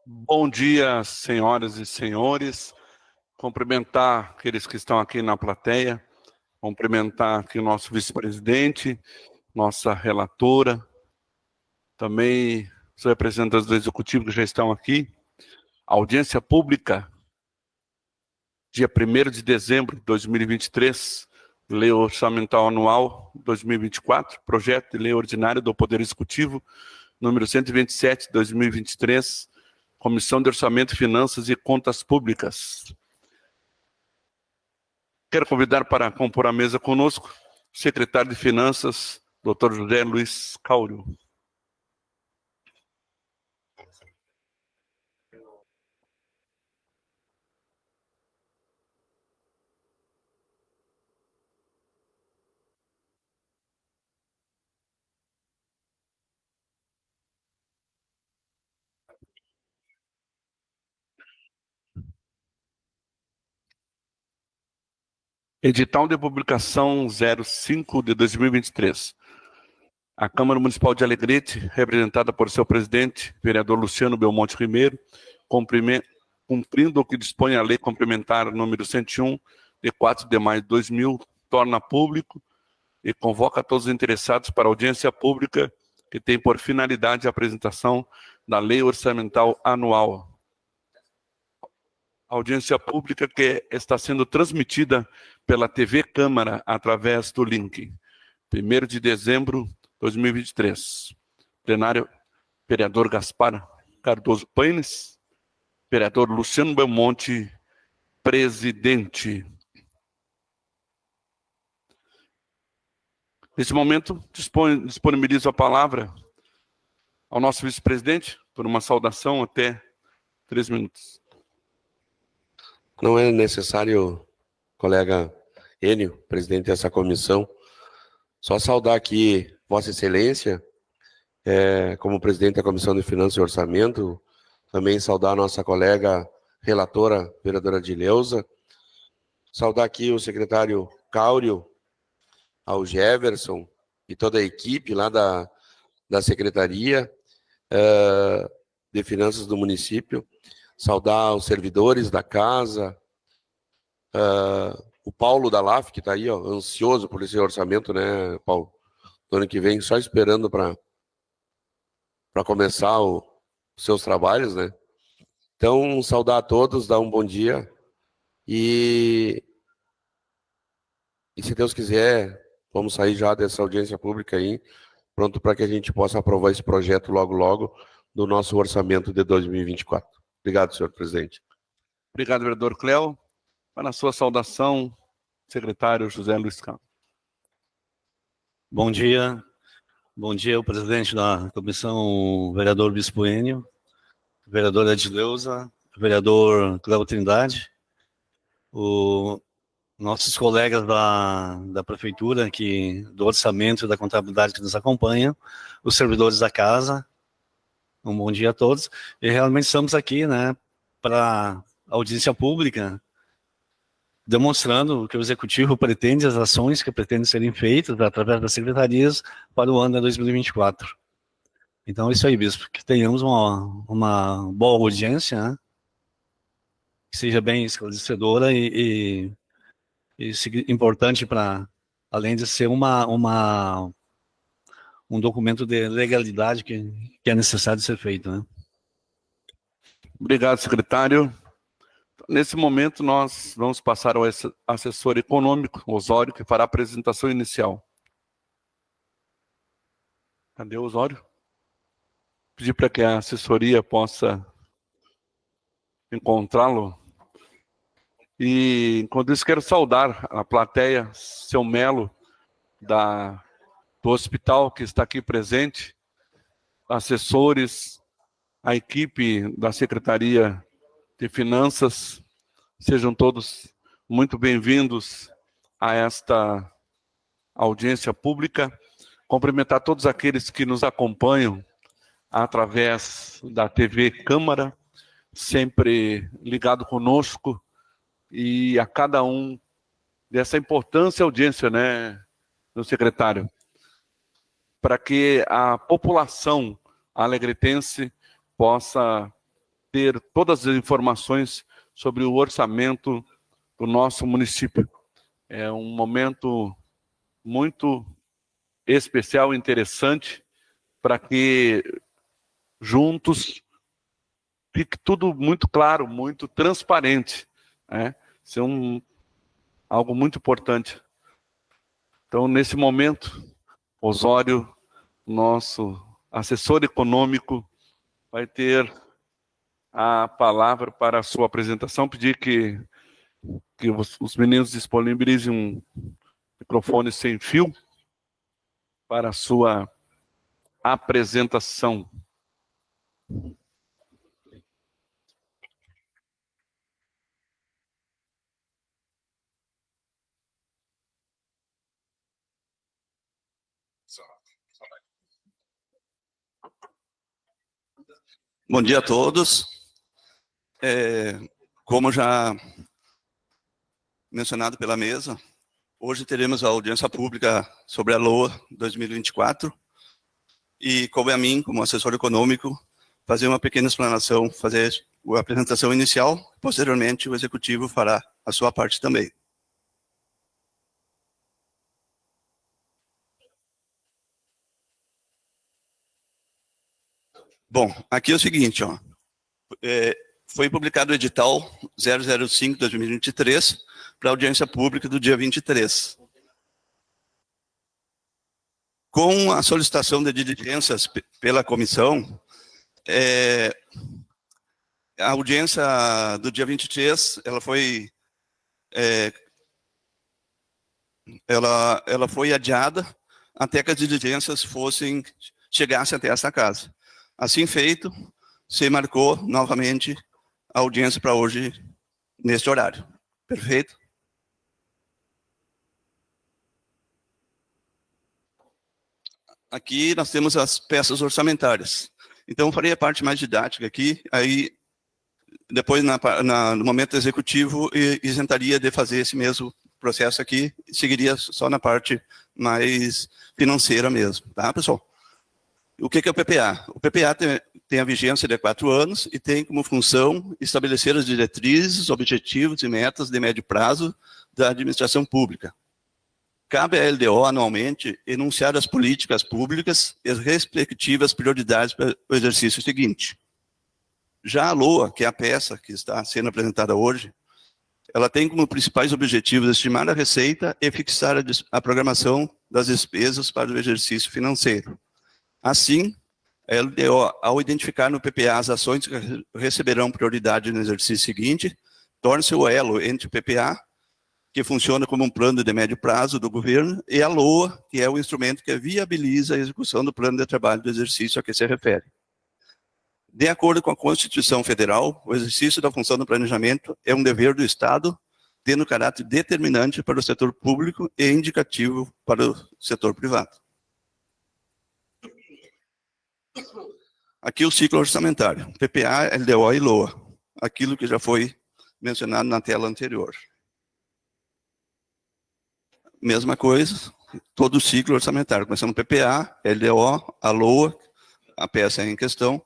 Bom dia, senhoras e senhores. Cumprimentar aqueles que estão aqui na plateia, cumprimentar aqui o nosso vice-presidente, nossa relatora, também os representantes do Executivo que já estão aqui. Audiência pública, dia 1º de dezembro de 2023, Lei Orçamental Anual 2024, Projeto de Lei Ordinária do Poder Executivo, número 127 de 2023, Comissão de Orçamento, Finanças e Contas Públicas. Quero convidar para compor a mesa conosco o secretário de Finanças, Dr. José Luiz Cáurio. Edital de publicação 05 de 2023. A Câmara Municipal de Alegrete, representada por seu presidente, vereador Luciano Belmonte Ribeiro, cumprindo o que dispõe a Lei Complementar número 101, de 4 de maio de 2000, torna público e convoca todos os interessados para audiência pública que tem por finalidade a apresentação da Lei Orçamental Anual. Audiência pública que está sendo transmitida pela TV Câmara através do link. 1º de dezembro de 2023. Plenário, vereador Gaspar Cardoso Paines, vereador Luciano Belmonte, presidente. Nesse momento, disponibilizo a palavra ao nosso vice-presidente por uma saudação até 3 minutos. Não é necessário, colega Enio, presidente dessa comissão, só saudar aqui Vossa Excelência, como presidente da Comissão de Finanças e Orçamento, também saudar a nossa colega relatora, vereadora Adileuza, saudar aqui o secretário Cáurio, ao Jefferson e toda a equipe lá da Secretaria de Finanças do município, saudar os servidores da casa, o Paulo da LAF, que está aí, ó, ansioso por esse orçamento, né, Paulo? No ano que vem, só esperando para começar os seus trabalhos, né? Então, saudar a todos, dar um bom dia e se Deus quiser, vamos sair já dessa audiência pública aí, pronto para que a gente possa aprovar esse projeto logo, logo, do nosso orçamento de 2024. Obrigado, senhor presidente. Obrigado, vereador Cléo. Para a sua saudação, secretário José Luiz Cáurio. Bom dia o presidente da comissão, vereador Bispo Enio, vereadora Adileuza, vereador Cléo Trindade, nossos colegas da prefeitura, do orçamento e da contabilidade que nos acompanham, os servidores da casa, um bom dia a todos. E realmente estamos aqui, né, para audiência pública, demonstrando o que o Executivo pretende, as ações que pretendem serem feitas através das secretarias para o ano de 2024. Então é isso aí, Bispo, que tenhamos uma boa audiência, né, que seja bem esclarecedora e importante para, além de ser um documento de legalidade que é necessário ser feito, né? Obrigado, secretário. Nesse momento, nós vamos passar ao assessor econômico, Osório, que fará a apresentação inicial. Cadê o Osório? Pedir para que a assessoria possa encontrá-lo. E, enquanto isso, quero saudar a plateia, seu Melo, do hospital, que está aqui presente, assessores, a equipe da Secretaria de Finanças, sejam todos muito bem-vindos a esta audiência pública. Cumprimentar todos aqueles que nos acompanham através da TV Câmara, sempre ligado conosco, e a cada um dessa importante audiência, né, meu secretário, para que a população alegretense possa ter todas as informações sobre o orçamento do nosso município. É um momento muito especial e interessante para que juntos fique tudo muito claro, muito transparente, né? Isso é algo muito importante. Então, nesse momento, Osório, nosso assessor econômico, vai ter a palavra para a sua apresentação. Pedir que os meninos disponibilizem um microfone sem fio para a sua apresentação. Bom dia a todos. Como já mencionado pela mesa, hoje teremos a audiência pública sobre a LOA 2024 e coube a mim, como assessor econômico, fazer uma pequena explanação, fazer a apresentação inicial, posteriormente o executivo fará a sua parte também. Bom, aqui é o seguinte, ó. Foi publicado o edital 005/2023 para audiência pública do dia 23. Com a solicitação de diligências pela comissão, a audiência do dia 23, ela foi adiada até que as diligências chegassem até essa casa. Assim feito, se marcou novamente a audiência para hoje, neste horário. Perfeito? Aqui nós temos as peças orçamentárias. Então, eu farei a parte mais didática aqui, aí depois, no momento executivo, isentaria de fazer esse mesmo processo aqui, seguiria só na parte mais financeira mesmo, tá, pessoal? O que é o PPA? O PPA tem a vigência de 4 anos e tem como função estabelecer as diretrizes, objetivos e metas de médio prazo da administração pública. Cabe à LDO, anualmente, enunciar as políticas públicas e as respectivas prioridades para o exercício seguinte. Já a LOA, que é a peça que está sendo apresentada hoje, ela tem como principais objetivos estimar a receita e fixar a programação das despesas para o exercício financeiro. Assim, a LDO, ao identificar no PPA as ações que receberão prioridade no exercício seguinte, torna-se o elo entre o PPA, que funciona como um plano de médio prazo do governo, e a LOA, que é o instrumento que viabiliza a execução do plano de trabalho do exercício a que se refere. De acordo com a Constituição Federal, o exercício da função do planejamento é um dever do Estado, tendo caráter determinante para o setor público e indicativo para o setor privado. Aqui o ciclo orçamentário, PPA, LDO e LOA, aquilo que já foi mencionado na tela anterior. Mesma coisa, todo o ciclo orçamentário, começando PPA, LDO, a LOA, a peça em questão,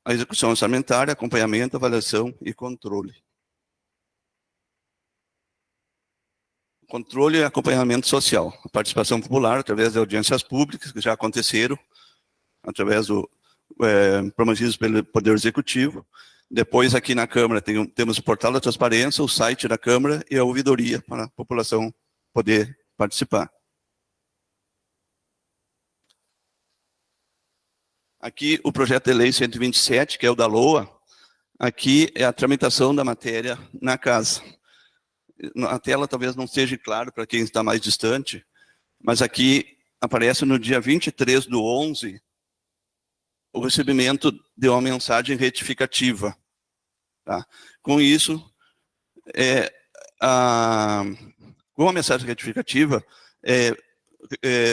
a execução orçamentária, acompanhamento, avaliação e controle. Controle e acompanhamento social, a participação popular através de audiências públicas que já aconteceram, através promovidos pelo Poder Executivo. Depois, aqui na Câmara, temos o portal da transparência, o site da Câmara e a ouvidoria para a população poder participar. Aqui, o projeto de lei 127, que é o da LOA, aqui é a tramitação da matéria na casa. Na tela talvez não seja claro para quem está mais distante, mas aqui aparece no dia 23/11, o recebimento de uma mensagem retificativa. Tá? Com isso, com a mensagem retificativa,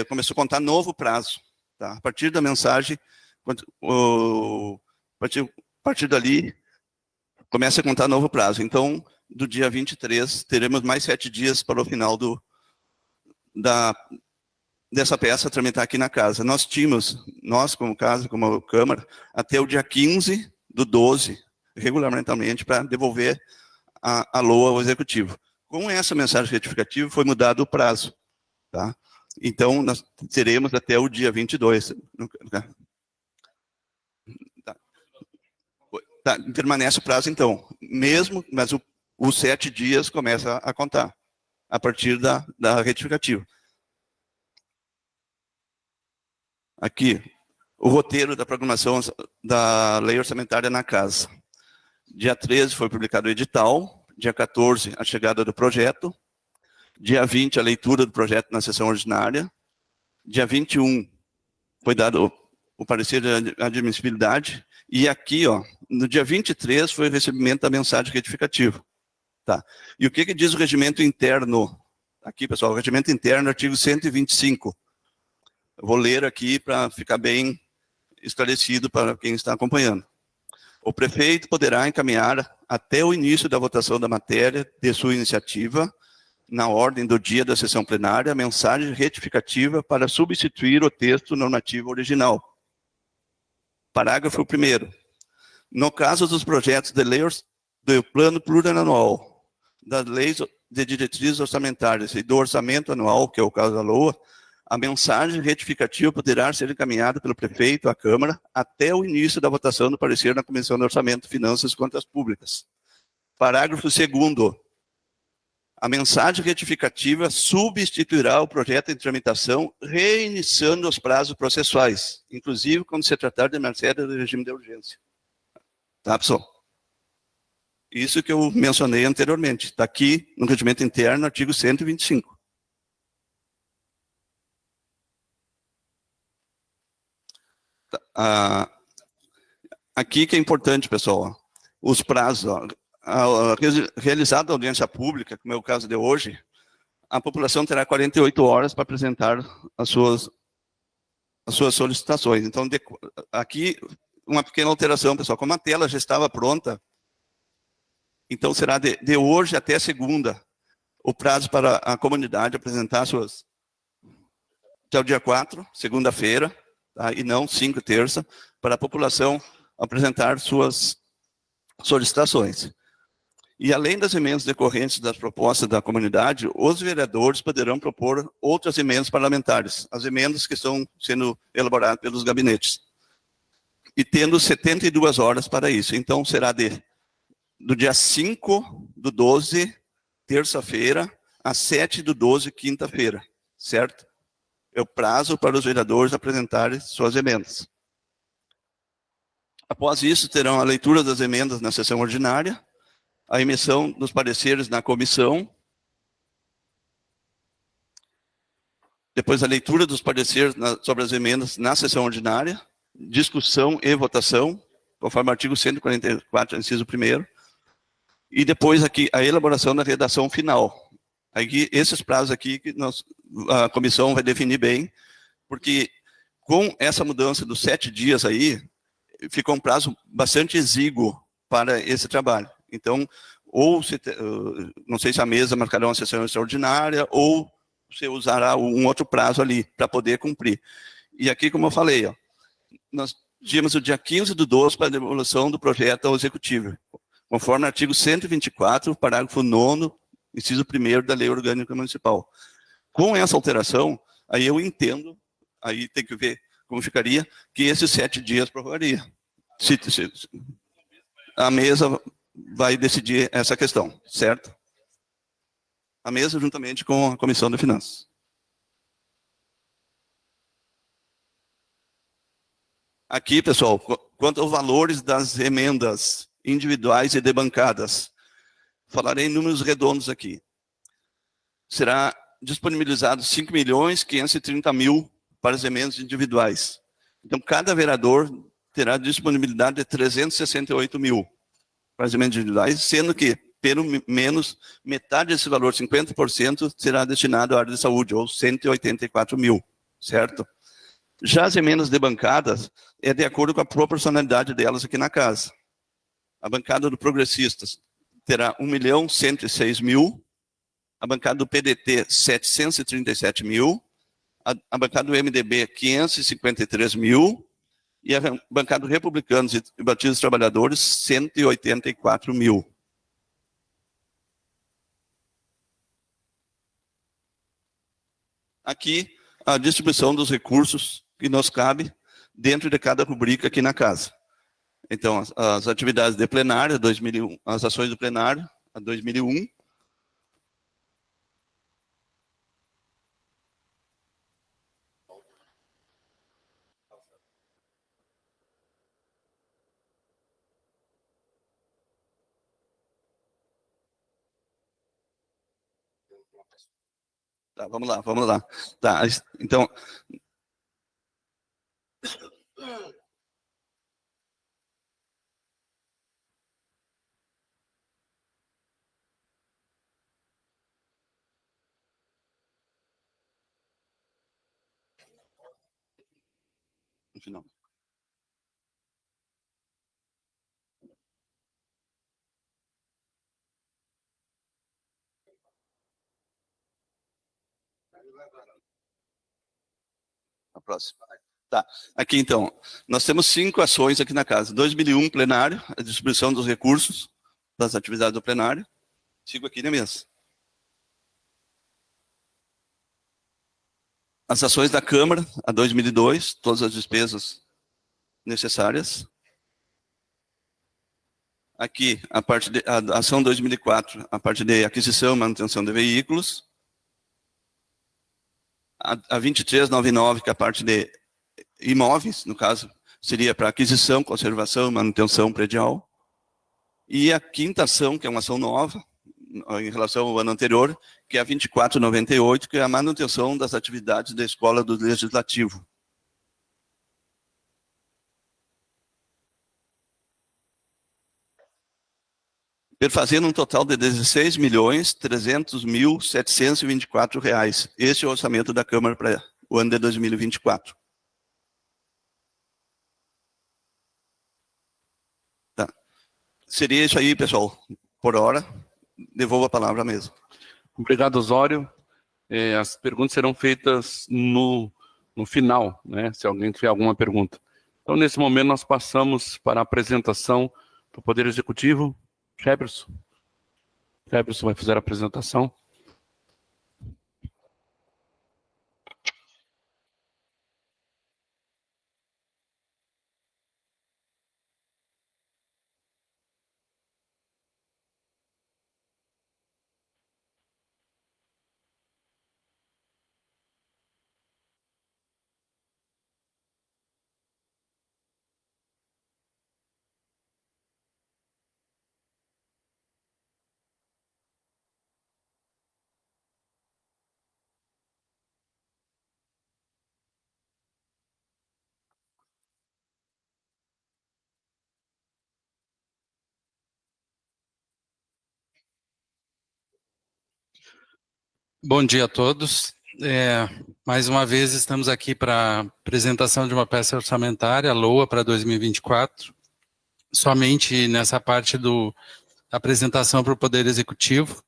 começou a contar novo prazo. Tá? A partir da mensagem, a partir dali, começa a contar novo prazo. Então, do dia 23, teremos mais 7 dias para o final dessa peça tramitar aqui na casa. Nós como casa, como Câmara, até o dia 15/12, regulamentarmente para devolver a LOA ao executivo. Com essa mensagem retificativa foi mudado o prazo, tá? Então, nós teremos até o dia 22. Tá, permanece o prazo, então. Mesmo, mas os 7 dias começa a contar, a partir da retificativa. Aqui, o roteiro da programação da lei orçamentária na casa. Dia 13 foi publicado o edital, dia 14 a chegada do projeto, dia 20 a leitura do projeto na sessão ordinária, dia 21 foi dado o parecer de admissibilidade, e aqui, ó, no dia 23 foi o recebimento da mensagem retificativa. Tá. E o que diz o regimento interno? Aqui, pessoal, o regimento interno, artigo 125. Eu vou ler aqui para ficar bem esclarecido para quem está acompanhando. O prefeito poderá encaminhar até o início da votação da matéria de sua iniciativa, na ordem do dia da sessão plenária, a mensagem retificativa para substituir o texto normativo original. Parágrafo 1º. No caso dos projetos de lei do plano plurianual, das leis de diretrizes orçamentárias e do orçamento anual, que é o caso da LOA, a mensagem retificativa poderá ser encaminhada pelo prefeito à Câmara até o início da votação do parecer na Comissão de Orçamento, Finanças e Contas Públicas. Parágrafo 2º. A mensagem retificativa substituirá o projeto em tramitação, reiniciando os prazos processuais, inclusive quando se tratar de matéria do regime de urgência. Tá, pessoal? Isso que eu mencionei anteriormente. Está aqui no regimento interno, artigo 125. Aqui que é importante, pessoal, os prazos. Realizada a audiência pública, como é o caso de hoje, a população terá 48 horas para apresentar as suas solicitações. Então, aqui, uma pequena alteração, pessoal. Como a tela já estava pronta, então será de hoje até segunda o prazo para a comunidade apresentar suas... Até o dia 4, segunda-feira, tá? E não 5, terça, para a população apresentar suas solicitações. E além das emendas decorrentes das propostas da comunidade, os vereadores poderão propor outras emendas parlamentares, as emendas que estão sendo elaboradas pelos gabinetes. E tendo 72 horas para isso. Então, será do dia 5/12, terça-feira, a 7/12, quinta-feira, certo? É o prazo para os vereadores apresentarem suas emendas. Após isso, terão a leitura das emendas na sessão ordinária, a emissão dos pareceres na comissão, depois a leitura dos pareceres sobre as emendas na sessão ordinária, discussão e votação, conforme o artigo 144, inciso 1º, e depois aqui a elaboração da redação final. Aqui, esses prazos aqui que a comissão vai definir bem, porque com essa mudança dos 7 dias aí, ficou um prazo bastante exíguo para esse trabalho. Então, não sei se a mesa marcará uma sessão extraordinária, ou você usará um outro prazo ali para poder cumprir. E aqui, como eu falei, ó, nós tínhamos o dia 15/12 para a devolução do projeto ao executivo, conforme o artigo 124, parágrafo 9º, inciso 1º da Lei Orgânica Municipal. Com essa alteração, aí eu entendo, aí tem que ver como ficaria, que esses 7 dias prorrogaria. A mesa vai decidir essa questão, certo? A mesa juntamente com a Comissão de Finanças. Aqui, pessoal, quanto aos valores das emendas individuais e debancadas, falarei em números redondos aqui. Será disponibilizado 5.530.000 para as emendas individuais. Então, cada vereador terá disponibilidade de 368 mil para as emendas individuais, sendo que, pelo menos, metade desse valor, 50%, será destinado à área de saúde, ou 184 mil, certo? Já as emendas debancadas é de acordo com a proporcionalidade delas aqui na casa. A bancada do Progressistas terá 1.106.000, a bancada do PDT, 737 mil, a bancada do MDB, 553 mil, E a bancada Republicanos e Partido dos Trabalhadores, 184 mil. Aqui, a distribuição dos recursos que nos cabe dentro de cada rubrica aqui na casa. Então, as atividades de plenário, 2001, as ações do plenário, a 2001. Tá, vamos lá, vamos lá. Tá, então... No final. A próxima. Tá, aqui então, nós temos 5 ações aqui na casa. 2001, plenário, a distribuição dos recursos das atividades do plenário. Sigo aqui na mesa. As ações da Câmara, a 2002, todas as despesas necessárias. Aqui, a ação 2004, a parte de aquisição e manutenção de veículos. A 2399, que é a parte de imóveis, no caso, seria para aquisição, conservação e manutenção predial. E a quinta ação, que é uma ação nova, em relação ao ano anterior, que é a 2498, que é a manutenção das atividades da Escola do Legislativo. Perfazendo um total de R$ 16.300.724. Esse é o orçamento da Câmara para o ano de 2024. Tá. Seria isso aí, pessoal, por hora. Devolvo a palavra à mesa. Obrigado, Osório. As perguntas serão feitas no final, né? Se alguém tiver alguma pergunta. Então, nesse momento, nós passamos para a apresentação do Poder Executivo. Jefferson vai fazer a apresentação. Bom dia a todos. Mais uma vez estamos aqui para a apresentação de uma peça orçamentária, a LOA, para 2024. Somente nessa parte da apresentação para o Poder Executivo.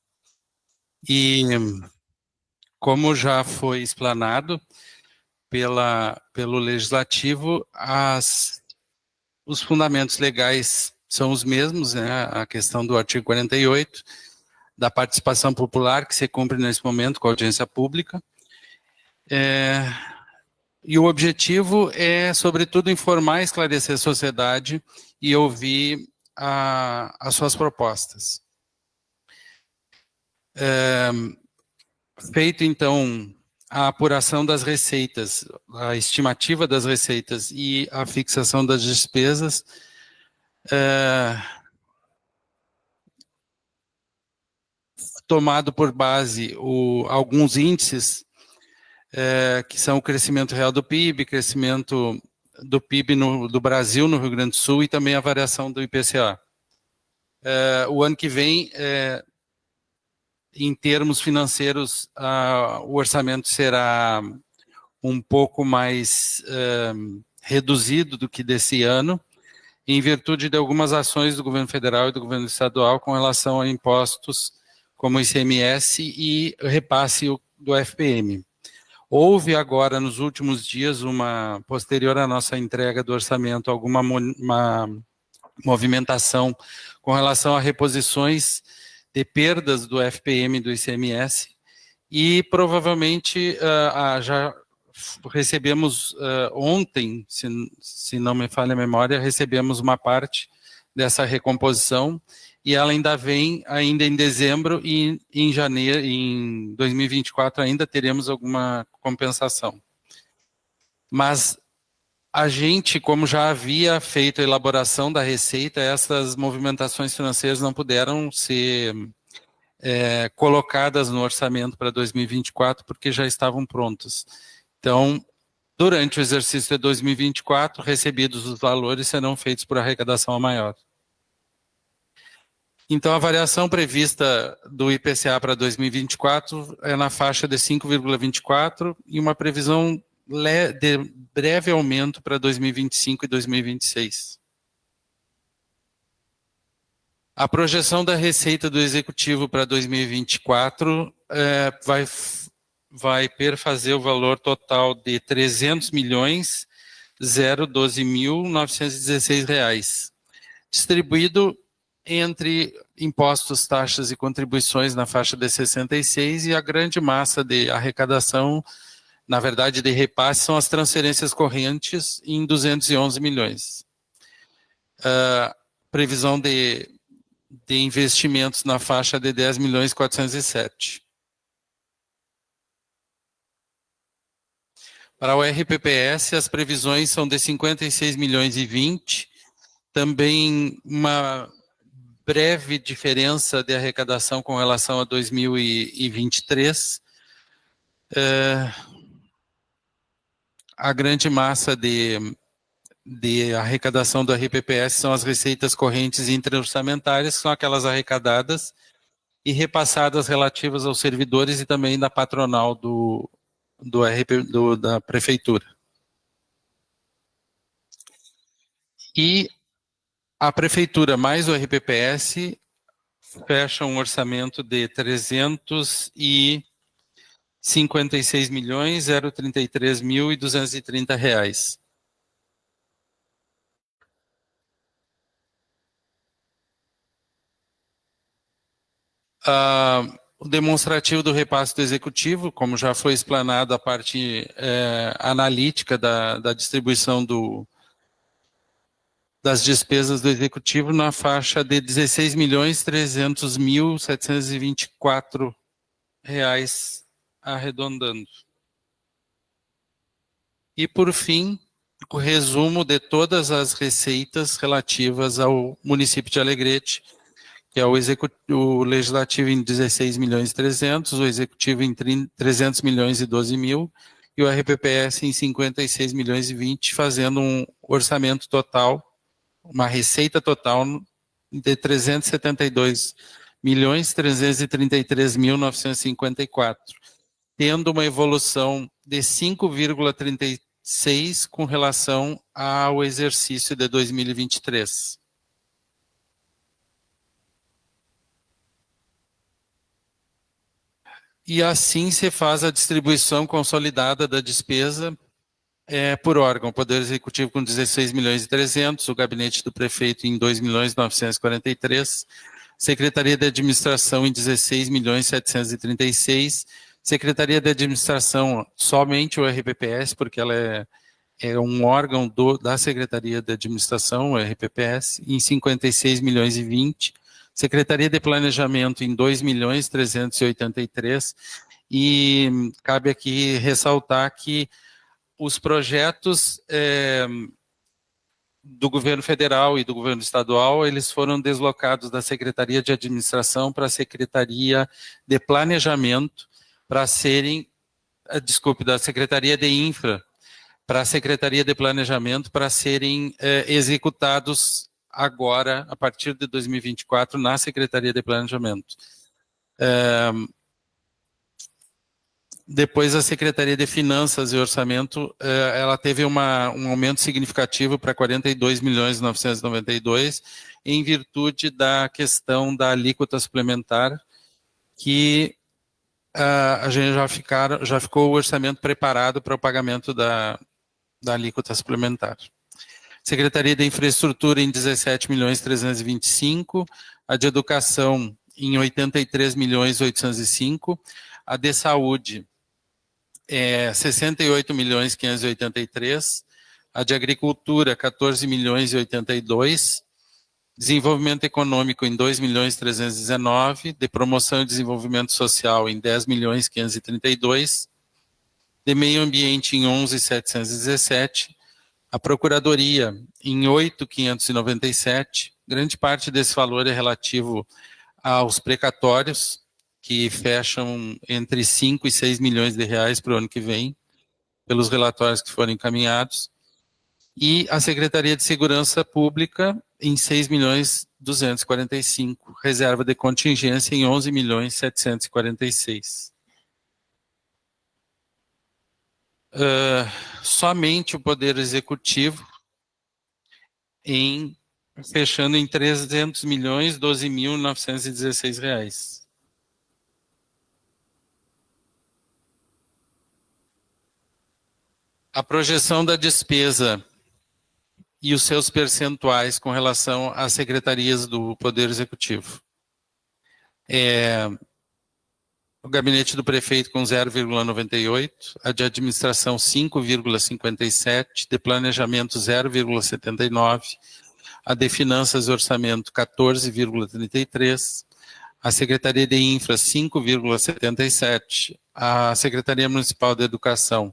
E, como já foi explanado pelo Legislativo, os fundamentos legais são os mesmos, né? A questão do artigo 48, da participação popular, que se cumpre nesse momento com a audiência pública. E o objetivo é, sobretudo, informar e esclarecer a sociedade e ouvir as suas propostas. Feito, então, a apuração das receitas, a estimativa das receitas e a fixação das despesas, tomado por base alguns índices, que são o crescimento real do PIB, crescimento do PIB do Brasil, no Rio Grande do Sul, e também a variação do IPCA. O ano que vem, em termos financeiros, o orçamento será um pouco mais reduzido do que desse ano, em virtude de algumas ações do governo federal e do governo estadual com relação a impostos como o ICMS e o repasse do FPM. Houve agora, nos últimos dias, posterior à nossa entrega do orçamento, alguma uma movimentação com relação a reposições de perdas do FPM e do ICMS, e provavelmente já recebemos ontem, se não me falha a memória, recebemos uma parte dessa recomposição, e ela ainda vem ainda em dezembro, e em janeiro, em 2024 ainda teremos alguma compensação. Mas a gente, como já havia feito a elaboração da receita, essas movimentações financeiras não puderam ser colocadas no orçamento para 2024, porque já estavam prontas. Então, durante o exercício de 2024, recebidos os valores serão feitos por arrecadação a maior. Então, a variação prevista do IPCA para 2024 é na faixa de 5,24 e uma previsão de breve aumento para 2025 e 2026. A projeção da receita do Executivo para 2024 vai perfazer o valor total de R$ 300.012.916 reais, distribuído entre impostos, taxas e contribuições na faixa de 66, e a grande massa de arrecadação, na verdade de repasse, são as transferências correntes em 211 milhões. Previsão de investimentos na faixa de 10.407. Para o RPPS, as previsões são de 56 milhões e 20, também uma breve diferença de arrecadação com relação a 2023. A grande massa de arrecadação do RPPS são as receitas correntes intra-orçamentárias, que são aquelas arrecadadas e repassadas relativas aos servidores e também da patronal da prefeitura. E a prefeitura mais o RPPS fecha um orçamento de 356.033.230 reais. O demonstrativo do repasse do Executivo, como já foi explanado, a parte analítica da distribuição das despesas do Executivo na faixa de R$ 16.300.724 reais, arredondando. E, por fim, o resumo de todas as receitas relativas ao município de Alegrete, que é o Legislativo em 16.300.000, o Executivo em 300.012.000 e o RPPS em 56.020, fazendo um orçamento total, uma receita total de 372.333.954, tendo uma evolução de 5,36 com relação ao exercício de 2023. E assim se faz a distribuição consolidada da despesa por órgão. O Poder Executivo com 16.300.000, o Gabinete do Prefeito em 2.943.000, Secretaria de Administração em 16.736.000, Secretaria de Administração, somente o RPPS, porque ela é um órgão da Secretaria de Administração, o RPPS, em 56.020.000, Secretaria de Planejamento em 2.383.000, e cabe aqui ressaltar que os projetos do governo federal e do governo estadual, eles foram deslocados da Secretaria de Administração para a Secretaria de Planejamento, para serem, da Secretaria de Infra, para a Secretaria de Planejamento, para serem executados agora, a partir de 2024, na Secretaria de Planejamento. Depois, a Secretaria de Finanças e Orçamento, ela teve um aumento significativo para 42.992.000, em virtude da questão da alíquota suplementar, que a gente já ficou o orçamento preparado para o pagamento da alíquota suplementar. Secretaria de Infraestrutura em 17.325.000, a de Educação em 83.805.000, a de Saúde 68.583.000, a de Agricultura 14.082.000, Desenvolvimento Econômico em 2.319.000, de Promoção e Desenvolvimento Social em 10.532.000, de Meio Ambiente em 11.717, a Procuradoria em 8.597, grande parte desse valor é relativo aos precatórios, que fecham entre 5 e 6 milhões de reais para o ano que vem, pelos relatórios que foram encaminhados, e a Secretaria de Segurança Pública em 6.245.000, reserva de contingência em 11.746.000. Somente o Poder Executivo fechando em 300.012.916 reais. A projeção da despesa e os seus percentuais com relação às secretarias do Poder Executivo. O gabinete do prefeito com 0,98, a de administração 5,57, de planejamento 0,79, a de finanças e orçamento 14,33, a Secretaria de Infra 5,77, a Secretaria Municipal de Educação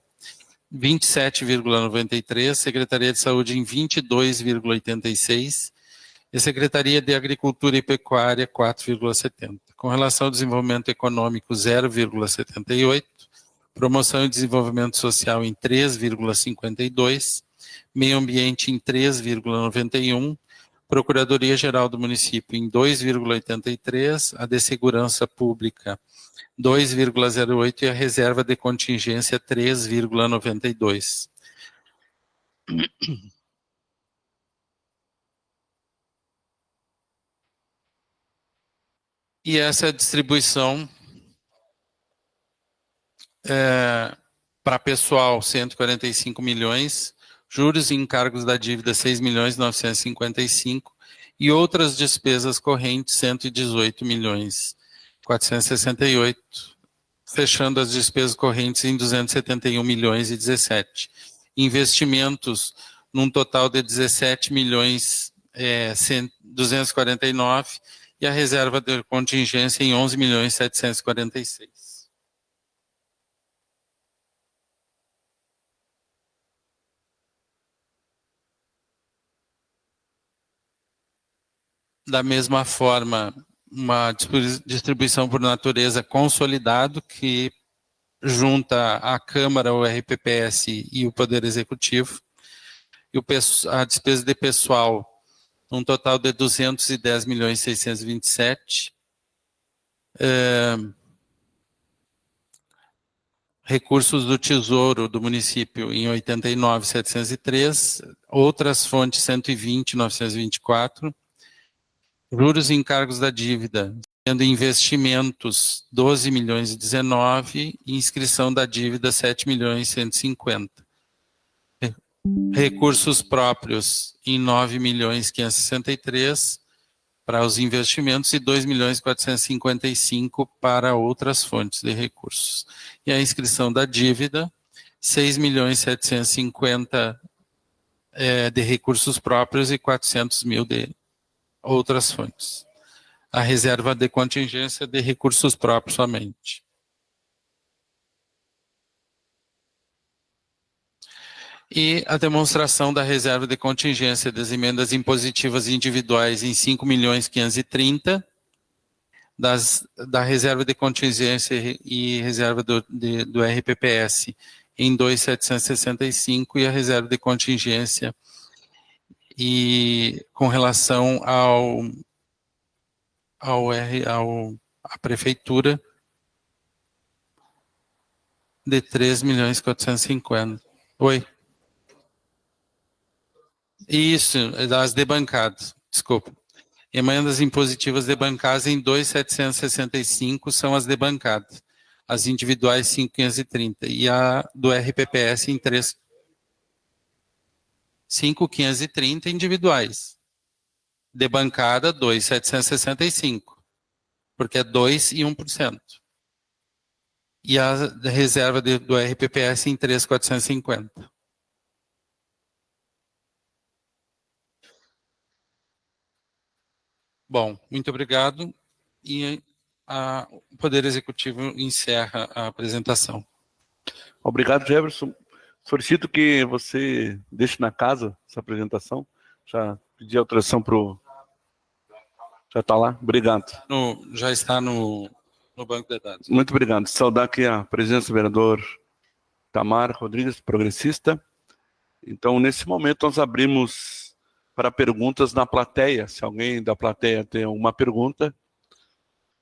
27,93, Secretaria de Saúde em 22,86 e Secretaria de Agricultura e Pecuária 4,70. Com relação ao desenvolvimento econômico 0,78, promoção e desenvolvimento social em 3,52, meio ambiente em 3,91, Procuradoria-Geral do Município em 2,83, a de Segurança Pública 2,08 e a reserva de contingência 3,92. E essa distribuição para pessoal 145 milhões, juros e encargos da dívida 6.955.000 e outras despesas correntes 118.468.000, fechando as despesas correntes em 271.017.000. Investimentos num total de 17.249.000 e a reserva de contingência em 11.746.000. Da mesma forma, uma distribuição por natureza consolidado que junta a Câmara, o RPPS e o Poder Executivo. E a despesa de pessoal, um total de 210.627.000. Recursos do Tesouro do município em 89.703, outras fontes 120.924, juros e encargos da dívida, tendo investimentos 12.019.000 e inscrição da dívida 7.150.000. Recursos próprios em 9.563.000 para os investimentos e 2.455.000 para outras fontes de recursos. E a inscrição da dívida, 6.750.000 de recursos próprios e 400.000 de outras fontes. A reserva de contingência de recursos próprios somente. E a demonstração da reserva de contingência das emendas impositivas individuais em 5.530.000, da reserva de contingência e reserva do RPPS em 2.765 e a reserva de contingência e com relação à prefeitura de 3.450.000. Oi. Isso, das debancadas, desculpa. Emendas impositivas debancadas em 2.765 são as debancadas. as individuais 5.530 e a do RPPS em 5.530 individuais. De bancada, 2.765, porque é 2 e 1%. E a reserva do RPPS em 3.450. Bom, muito obrigado. E o Poder Executivo encerra a apresentação. Obrigado, Jefferson. Solicito que você deixe na casa essa apresentação. Já pedi autorização para o... Já está lá? Obrigado. Já está no banco de dados. Muito obrigado. Saudar aqui a presença do vereador Tamar Rodrigues, progressista. Então, nesse momento, nós abrimos para perguntas na plateia. Se alguém da plateia tem alguma pergunta,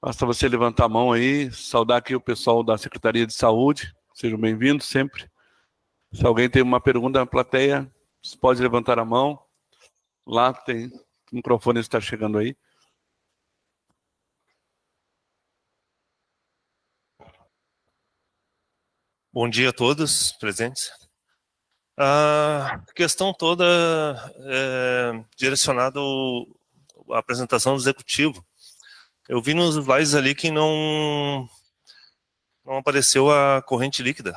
basta você levantar a mão aí. Saudar aqui o pessoal da Secretaria de Saúde. Sejam bem-vindos sempre. Se alguém tem uma pergunta na plateia, você pode levantar a mão. Lá tem... O microfone está chegando aí. Bom dia a todos presentes. A questão toda é direcionada à apresentação do executivo. Eu vi nos slides ali que não apareceu a corrente líquida.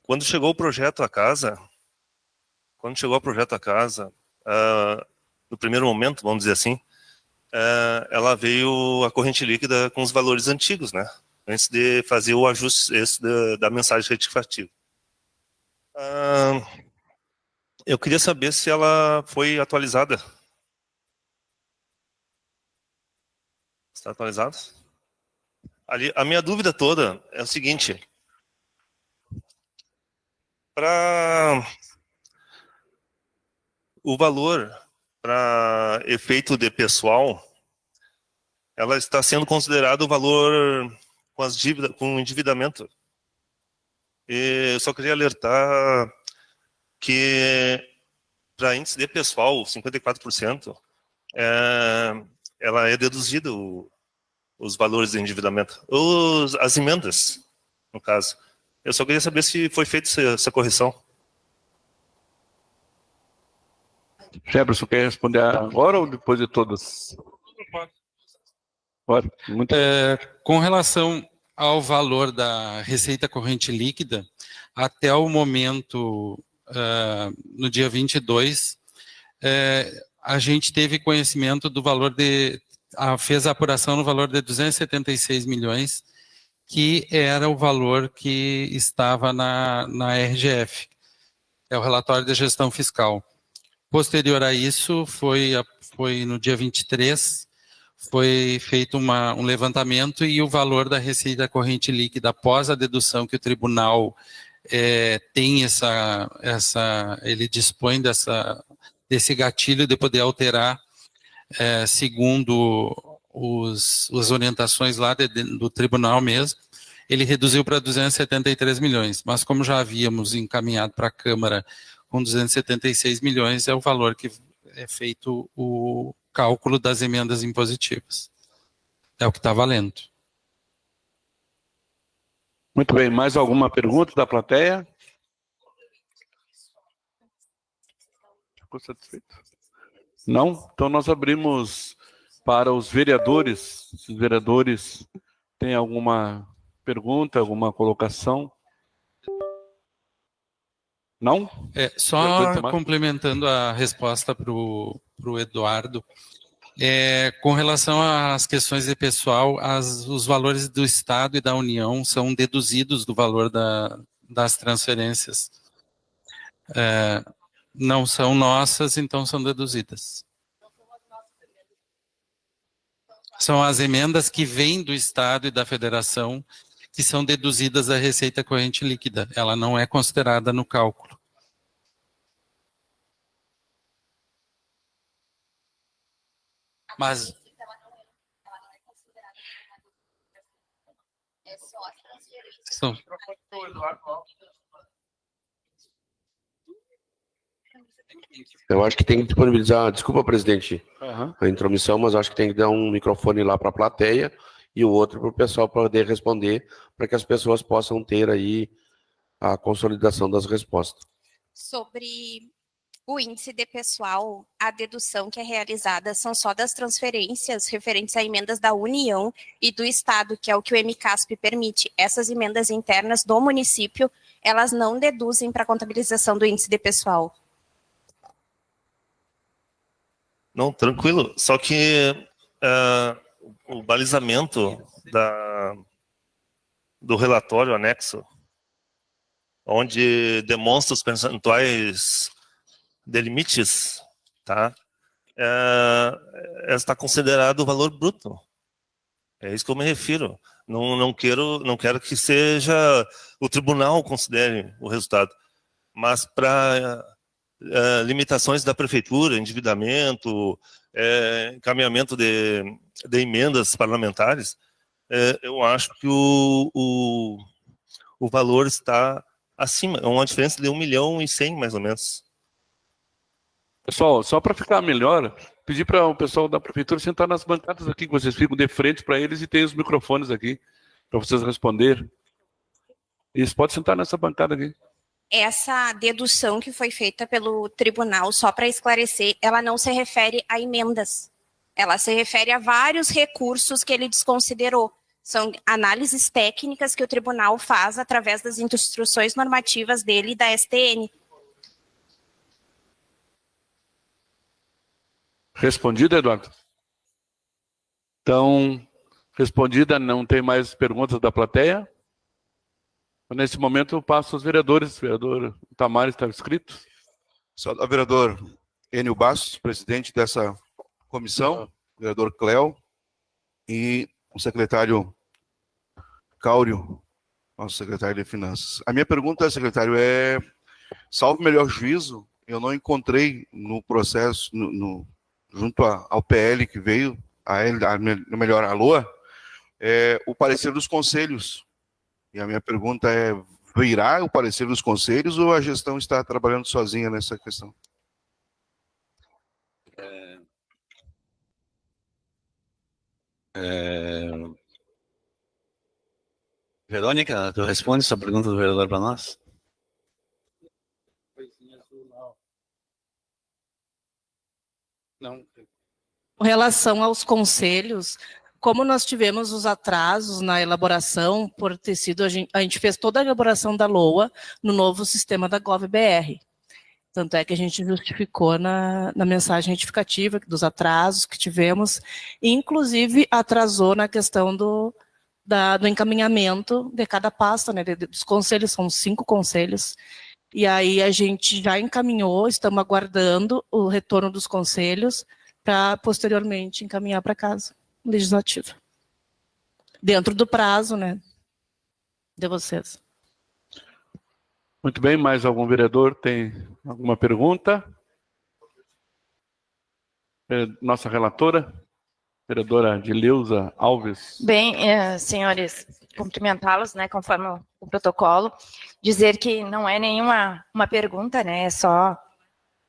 Quando chegou o projeto à casa, no primeiro momento, vamos dizer assim, ela veio a corrente líquida com os valores antigos, né? Antes de fazer o ajuste da mensagem retificativa. Eu queria saber se ela foi atualizada. Está atualizada? Ali, a minha dúvida toda é o seguinte: para o valor para efeito de pessoal, ela está sendo considerado o valor com as dívidas, com o endividamento. E eu só queria alertar que para índice de pessoal, 54%, ela é deduzida os valores de endividamento, as emendas, no caso. Eu só queria saber se foi feita essa correção. Jefferson, quer responder agora ou depois de todas? Com relação ao valor da receita corrente líquida, até o momento, no dia 22, a gente teve conhecimento do valor fez a apuração no valor de 276 milhões, que era o valor que estava na RGF, é o relatório de gestão fiscal. Posterior a isso, foi no dia 23, foi feito um levantamento e o valor da receita corrente líquida após a dedução que o tribunal tem ele dispõe desse gatilho de poder alterar segundo as orientações lá do tribunal mesmo, ele reduziu para 273 milhões, mas como já havíamos encaminhado para a Câmara com 276 milhões, é o valor que é feito o cálculo das emendas impositivas. É o que está valendo. Muito bem. Mais alguma pergunta da plateia? Ficou satisfeito? Não? Então nós abrimos para os vereadores. Se os vereadores têm alguma pergunta, alguma colocação? Não? Só complementando a resposta para o Eduardo, com relação às questões de pessoal, os valores do Estado e da União são deduzidos do valor das transferências. Não são nossas, então são deduzidas. São as emendas que vêm do Estado e da Federação que são deduzidas da receita corrente líquida. Ela não é considerada no cálculo. Mas eu acho que tem que disponibilizar, desculpa, presidente, a intromissão, mas acho que tem que dar um microfone lá para a plateia e o outro para o pessoal poder responder, para que as pessoas possam ter aí a consolidação das respostas. Sobre o índice de pessoal, a dedução que é realizada são só das transferências referentes a emendas da União e do Estado, que é o que o MCASP permite. Essas emendas internas do município, elas não deduzem para a contabilização do índice de pessoal. Não, tranquilo. Só que o balizamento do relatório anexo, onde demonstra os percentuais de limites, tá? Está considerado o valor bruto. É isso que eu me refiro. Não quero que seja o tribunal considere o resultado, mas para limitações da prefeitura, endividamento, encaminhamento de emendas parlamentares, eu acho que o valor está acima, é uma diferença de 1.100.000, mais ou menos. Pessoal, só para ficar melhor, pedir para o pessoal da prefeitura sentar nas bancadas aqui, que vocês ficam de frente para eles e tem os microfones aqui para vocês responderem. Isso, pode sentar nessa bancada aqui. Essa dedução que foi feita pelo tribunal, só para esclarecer, ela não se refere a emendas. Ela se refere a vários recursos que ele desconsiderou. São análises técnicas que o tribunal faz através das instruções normativas dele e da STN. Respondida, Eduardo? Então, respondida, não tem mais perguntas da plateia? Nesse momento, eu passo aos vereadores. O vereador Tamares está inscrito. Ao vereador Enio Bastos, presidente dessa comissão, vereador Cléo e o secretário Cáurio, nosso secretário de Finanças. A minha pergunta, secretário, salvo melhor juízo, eu não encontrei no processo, junto ao PL que veio, melhor, a LOA, o parecer dos conselhos. E a minha pergunta virá o parecer dos conselhos ou a gestão está trabalhando sozinha nessa questão? Verônica, tu responde essa pergunta do vereador para nós? Não. Com relação aos conselhos, como nós tivemos os atrasos na elaboração, por ter sido, a gente fez toda a elaboração da LOA no novo sistema da GovBR. Tanto é que a gente justificou na mensagem retificativa dos atrasos que tivemos, e inclusive atrasou na questão do encaminhamento de cada pasta, né, dos conselhos, são 5 conselhos, e aí a gente já encaminhou, estamos aguardando o retorno dos conselhos para posteriormente encaminhar para casa legislativa. Dentro do prazo, né, de vocês. Muito bem, mais algum vereador tem alguma pergunta? Nossa relatora, vereadora Dileuza Alves. Bem, senhores, cumprimentá-los, né, conforme o protocolo, dizer que não é nenhuma uma pergunta, né, é só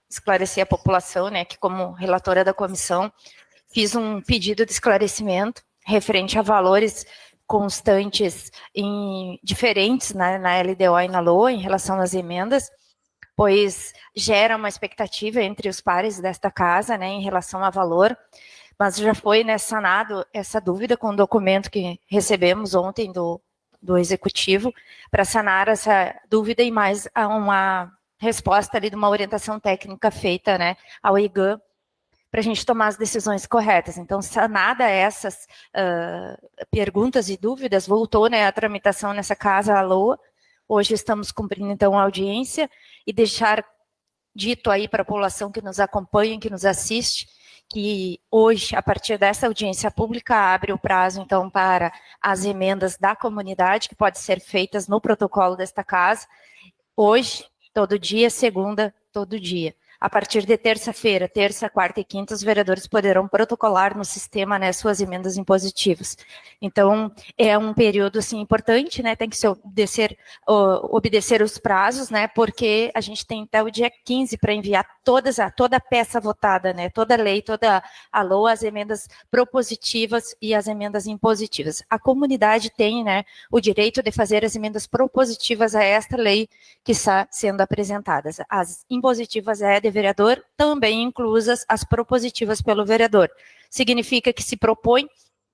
esclarecer a população, né, que como relatora da comissão, fiz um pedido de esclarecimento referente a valores constantes diferentes na LDO e na LOA em relação às emendas, pois gera uma expectativa entre os pares desta casa, né, em relação a valor, mas já foi, né, sanado essa dúvida com o documento que recebemos ontem do Executivo, para sanar essa dúvida e mais a uma resposta ali de uma orientação técnica feita, né, ao IGAM, para a gente tomar as decisões corretas. Então, sanada essas perguntas e dúvidas, voltou, né, a tramitação nessa casa, a LOA. Hoje estamos cumprindo, então, a audiência e deixar dito aí para a população que nos acompanha, que nos assiste, que hoje, a partir dessa audiência pública, abre o prazo, então, para as emendas da comunidade, que podem ser feitas no protocolo desta casa, hoje, todo dia, segunda, todo dia. a partir de terça-feira, terça, quarta e quinta, os vereadores poderão protocolar no sistema, né, suas emendas impositivas. Então, é um período, assim, importante, né, tem que se obedecer os prazos, né, porque a gente tem até o dia 15 para enviar toda a peça votada, né, toda a lei, toda a LOA, as emendas propositivas e as emendas impositivas. A comunidade tem, né, o direito de fazer as emendas propositivas a esta lei que está sendo apresentadas. As impositivas é de vereador, também inclusas as propositivas pelo vereador. Significa que se propõe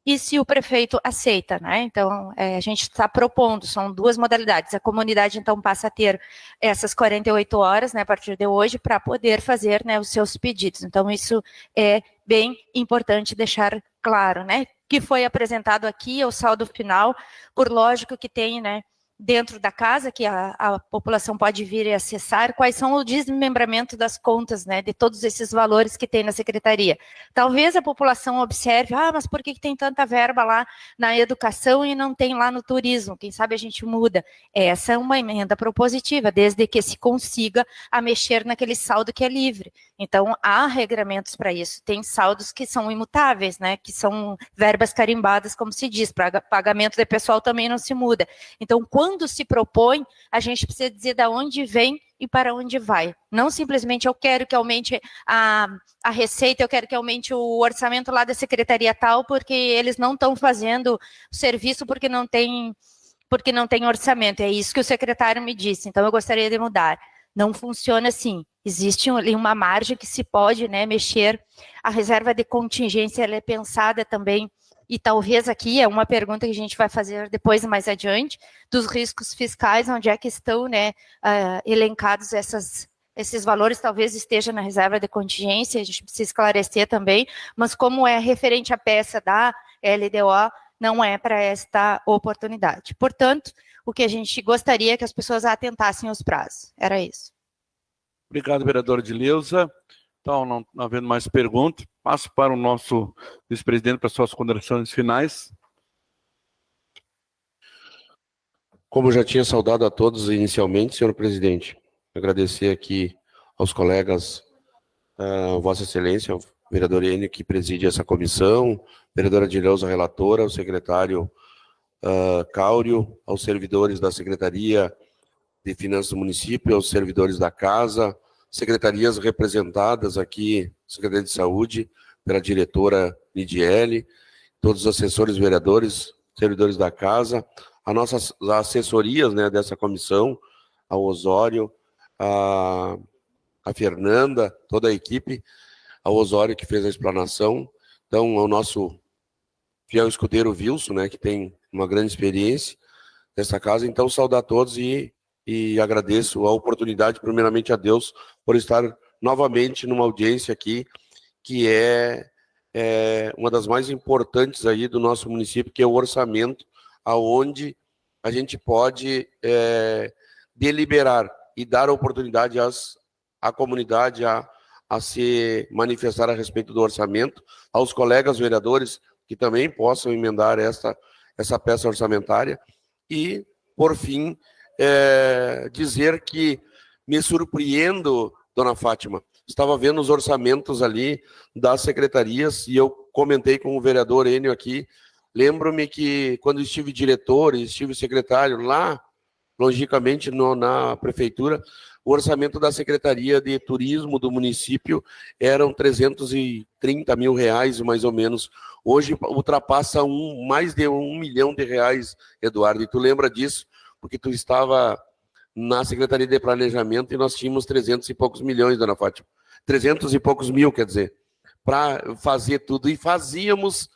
e se o prefeito aceita, né? Então, a gente está propondo, são duas modalidades. A comunidade, então, passa a ter essas 48 horas, né, a partir de hoje, para poder fazer, né, os seus pedidos. Então, isso é bem importante deixar claro, né? Que foi apresentado aqui, é o saldo final, por lógico que tem, né, dentro da casa, que a população pode vir e acessar, quais são o desmembramento das contas, né, de todos esses valores que tem na secretaria. Talvez a população observe, mas por que tem tanta verba lá na educação e não tem lá no turismo? Quem sabe a gente muda. Essa é uma emenda propositiva, desde que se consiga a mexer naquele saldo que é livre. Então, há regramentos para isso. Tem saldos que são imutáveis, né, que são verbas carimbadas, como se diz, para pagamento de pessoal também não se muda. Então, quando se propõe, a gente precisa dizer de onde vem e para onde vai. Não simplesmente eu quero que aumente a receita, eu quero que aumente o orçamento lá da secretaria tal, porque eles não estão fazendo o serviço porque não tem orçamento. É isso que o secretário me disse, então eu gostaria de mudar. Não funciona assim. Existe ali uma margem que se pode, né, mexer. A reserva de contingência ela é pensada também, e talvez aqui é uma pergunta que a gente vai fazer depois, mais adiante, dos riscos fiscais, onde é que estão, né, elencados esses valores, talvez esteja na reserva de contingência, a gente precisa esclarecer também, mas como é referente à peça da LDO, não é para esta oportunidade. Portanto, o que a gente gostaria é que as pessoas atentassem aos prazos. Era isso. Obrigado, vereadora Edileuza. Então, não havendo mais perguntas, passo para o nosso vice-presidente para suas considerações finais. Como já tinha saudado a todos inicialmente, senhor presidente, agradecer aqui aos colegas, Vossa Excelência, o vereador Enio, que preside essa comissão, vereadora Edileuza, relatora, o secretário Cáurio, aos servidores da Secretaria de Finanças do município, aos servidores da casa, secretarias representadas aqui, Secretaria de Saúde, pela diretora Nidiele, todos os assessores vereadores, servidores da casa, as nossas assessorias, né, dessa comissão, ao Osório, a Fernanda, toda a equipe, ao Osório que fez a explanação, então ao nosso fiel escudeiro Wilson, né, que tem uma grande experiência nessa casa, então saudar a todos e agradeço a oportunidade, primeiramente a Deus, por estar novamente numa audiência aqui, que é uma das mais importantes aí do nosso município, que é o orçamento, aonde a gente pode deliberar e dar oportunidade à comunidade a se manifestar a respeito do orçamento, aos colegas vereadores que também possam emendar essa peça orçamentária e, por fim, dizer que me surpreendo, dona Fátima, estava vendo os orçamentos ali das secretarias e eu comentei com o vereador Enio aqui, lembro-me que quando estive diretor e estive secretário lá, logicamente na prefeitura, o orçamento da Secretaria de Turismo do município eram 330 mil reais, mais ou menos. Hoje ultrapassa mais de R$1 milhão, Eduardo, e tu lembra disso? Porque tu estava na Secretaria de Planejamento e nós tínhamos 300 e poucos milhões, dona Fátima. 300 e poucos mil, quer dizer, para fazer tudo. E fazíamos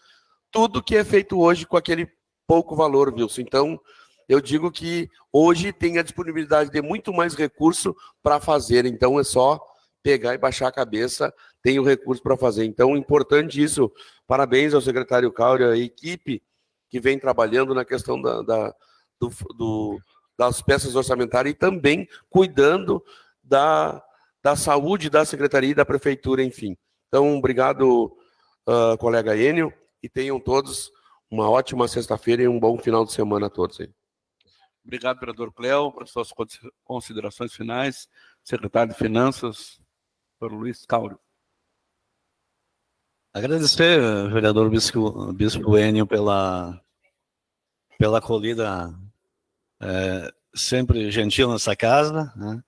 tudo que é feito hoje com aquele pouco valor, Wilson. Então, eu digo que hoje tem a disponibilidade de muito mais recurso para fazer. Então, é só pegar e baixar a cabeça, tem o recurso para fazer. Então, importante isso. Parabéns ao secretário Cáurio, à equipe que vem trabalhando na questão das peças orçamentárias e também cuidando da saúde da secretaria e da prefeitura, enfim. Então, obrigado, colega Enio, e tenham todos uma ótima sexta-feira e um bom final de semana a todos aí. Obrigado, vereador Cléo, para suas considerações finais. Secretário de Finanças. Vereador Luiz Cáurio. Agradecer, vereador Bispo Enio, pela acolhida sempre gentil nessa casa, né,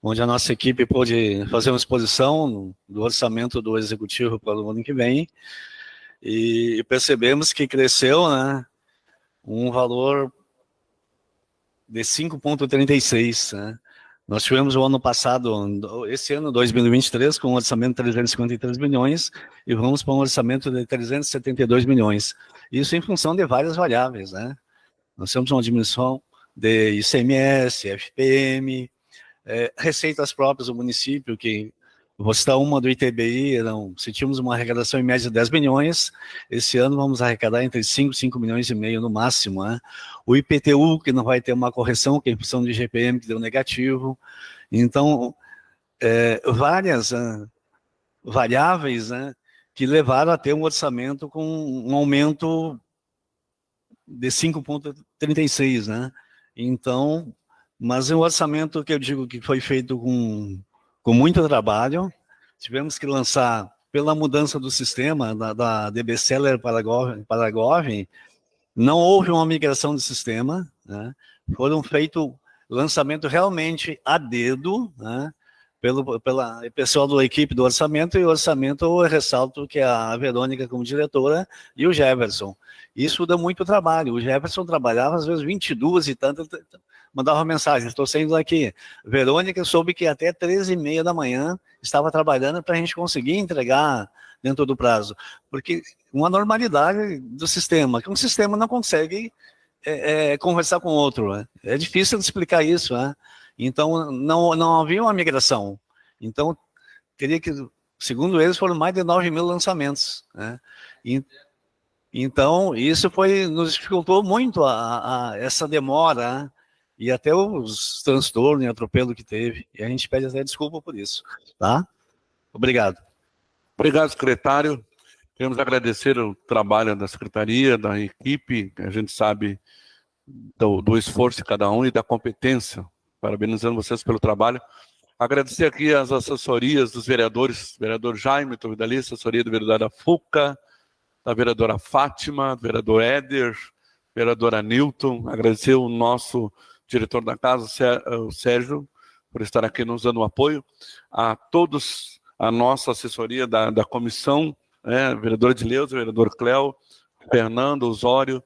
onde a nossa equipe pôde fazer uma exposição do orçamento do Executivo para o ano que vem, e percebemos que cresceu, né, um valor de 5,36, né. Nós tivemos o ano passado, esse ano, 2023, com um orçamento de 353 milhões, e vamos para um orçamento de 372 milhões. Isso em função de várias variáveis, né? Nós temos uma diminuição de ICMS, FPM, receitas próprias do município, que vou citar uma do ITBI, se tínhamos uma arrecadação em média de 10 milhões, esse ano vamos arrecadar entre 5 milhões e meio no máximo, né? O IPTU, que não vai ter uma correção, que é em função do IGPM, que deu negativo. Então, várias variáveis, né, que levaram a ter um orçamento com um aumento de 5,36, né? Então, mas é um orçamento que eu digo que foi feito com muito trabalho. Tivemos que lançar, pela mudança do sistema, da DB Seller para a Gov, não houve uma migração do sistema, né? Foram feitos lançamento realmente a dedo, né, pelo pessoal da equipe do orçamento, e o orçamento eu ressalto que é a Verônica como diretora e o Jefferson. Isso dá muito trabalho. O Jefferson trabalhava às vezes 22 e tanto, mandava mensagem: estou saindo daqui. Verônica soube que até 13h30 da manhã estava trabalhando para a gente conseguir entregar dentro do prazo, porque uma normalidade do sistema, que um sistema não consegue conversar com o outro, né? É difícil de explicar isso, né? Então, não havia uma migração. Então, teria que, segundo eles, foram mais de 9 mil lançamentos, né? Então, isso nos dificultou muito essa demora, né? E até os transtornos e atropelo que teve. E a gente pede até desculpa por isso, tá? Obrigado. Obrigado, secretário. Queremos agradecer o trabalho da secretaria, da equipe, que a gente sabe do esforço de cada um e da competência. Parabenizando vocês pelo trabalho. Agradecer aqui as assessorias dos vereadores, vereador Jaime Tovidali, assessoria do vereador Fuca, da vereadora Fátima, do vereador Éder, vereadora Nilton. Agradecer o nosso diretor da casa, o Sérgio, por estar aqui nos dando apoio. A todos, a nossa assessoria da comissão, vereador Edileuza, vereador Cléo, Fernando, Osório,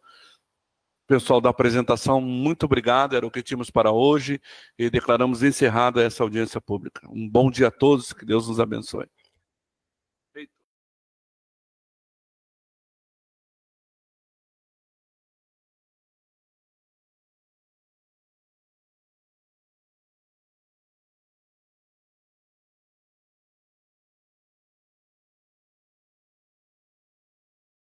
pessoal da apresentação, muito obrigado, era o que tínhamos para hoje, e declaramos encerrada essa audiência pública. Um bom dia a todos, que Deus nos abençoe.